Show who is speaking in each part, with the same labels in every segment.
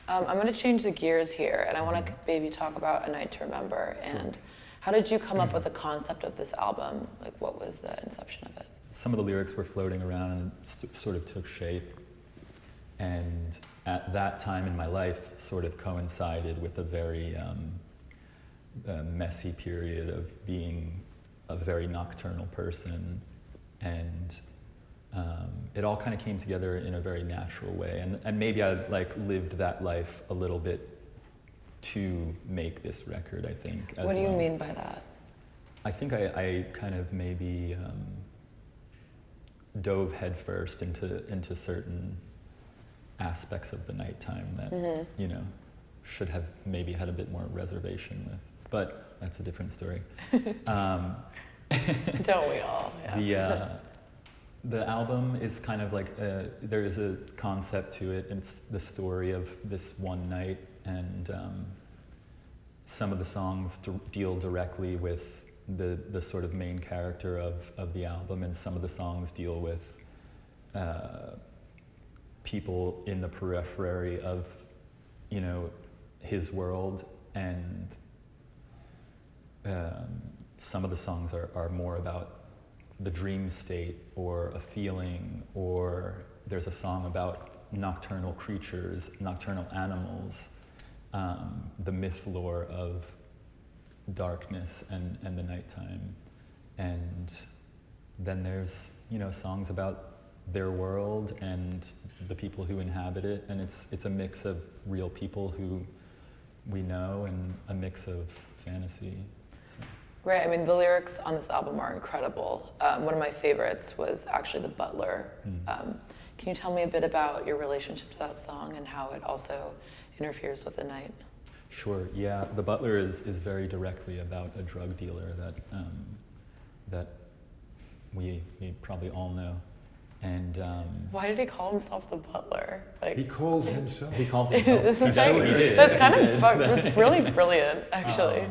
Speaker 1: I'm going to change the gears here, and I want to maybe talk about A Night to Remember. And how did you come up with the concept of this album? Like, what was the inception of it?
Speaker 2: Some of the lyrics were floating around and sort of took shape. And at that time in my life, sort of coincided with a very messy period of being a very nocturnal person. And it all kind of came together in a very natural way. And maybe I lived that life a little bit to make this record, I think.
Speaker 1: What do you mean by that?
Speaker 2: I think I kind of maybe dove headfirst into certain aspects of the nighttime that, should have maybe had a bit more reservation with. But that's a different story.
Speaker 1: Don't we all? Yeah.
Speaker 2: The album is kind of like, there is a concept to it, and it's the story of this one night, and some of the songs deal directly with the sort of main character of the album, and some of the songs deal with people in the periphery of, his world, and some of the songs are more about the dream state or a feeling, or there's a song about nocturnal creatures, nocturnal animals, the myth lore of darkness and the nighttime. And then there's, songs about their world and the people who inhabit it, and it's a mix of real people who we know and a mix of fantasy.
Speaker 1: Right, I mean, the lyrics on this album are incredible. One of my favorites was actually The Butler. Can you tell me a bit about your relationship to that song and how it also interferes with the night?
Speaker 2: Sure, yeah. The Butler is very directly about a drug dealer that we probably all know. And
Speaker 1: why did he call himself The Butler?
Speaker 3: He calls himself.
Speaker 2: He called himself.
Speaker 1: He did. That's kind of fun. It's really brilliant, actually.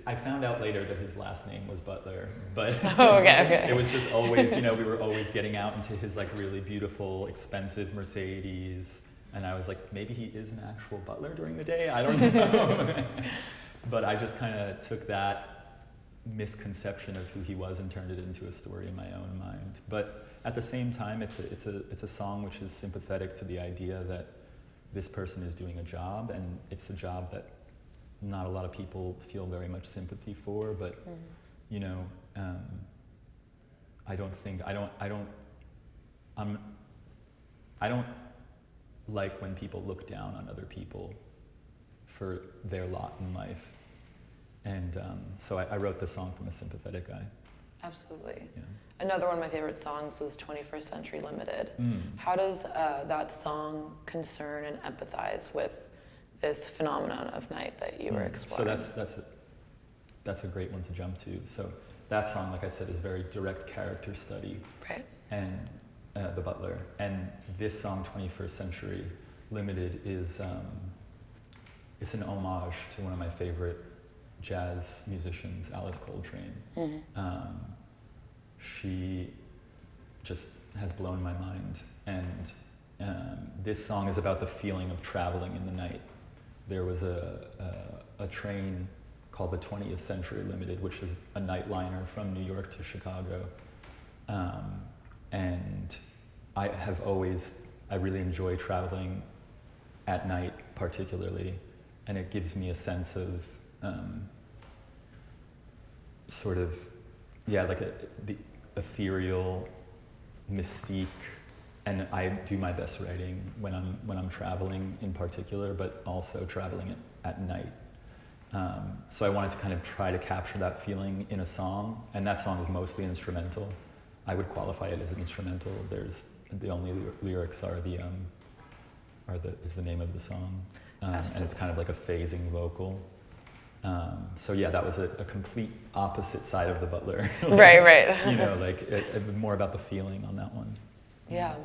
Speaker 2: I found out later that his last name was Butler, but
Speaker 1: okay.
Speaker 2: It was just always, we were always getting out into his really beautiful, expensive Mercedes, and I was like, maybe he is an actual butler during the day. I don't know. But I just kind of took that misconception of who he was and turned it into a story in my own mind. But at the same time, it's a song which is sympathetic to the idea that this person is doing a job, and it's a job that not a lot of people feel very much sympathy for, but I don't like when people look down on other people for their lot in life, and so I wrote the song from a sympathetic eye.
Speaker 1: Absolutely.
Speaker 2: Yeah.
Speaker 1: Another one of my favorite songs was 21st Century Limited. How does that song concern and empathize with this phenomenon of night that you were exploring?
Speaker 2: So that's a great one to jump to. So that song, like I said, is very direct character study.
Speaker 1: Right.
Speaker 2: And The Butler. And this song, 21st Century Limited, is it's an homage to one of my favorite jazz musicians, Alice Coltrane. She just has blown my mind. And this song is about the feeling of traveling in the night. There was a train called the 20th Century Limited, which is a nightliner from New York to Chicago. And I really enjoy traveling at night particularly, and it gives me a sense of the ethereal mystique. And I do my best writing when I'm traveling in particular, but also traveling at night. So I wanted to kind of try to capture that feeling in a song, and that song is mostly instrumental. I would qualify it as an instrumental. There's the only lyrics is the name of the song, and it's kind of like a phasing vocal. So yeah, that was a complete opposite side of The Butler.
Speaker 1: Right.
Speaker 2: More about the feeling on that one.
Speaker 1: Yeah.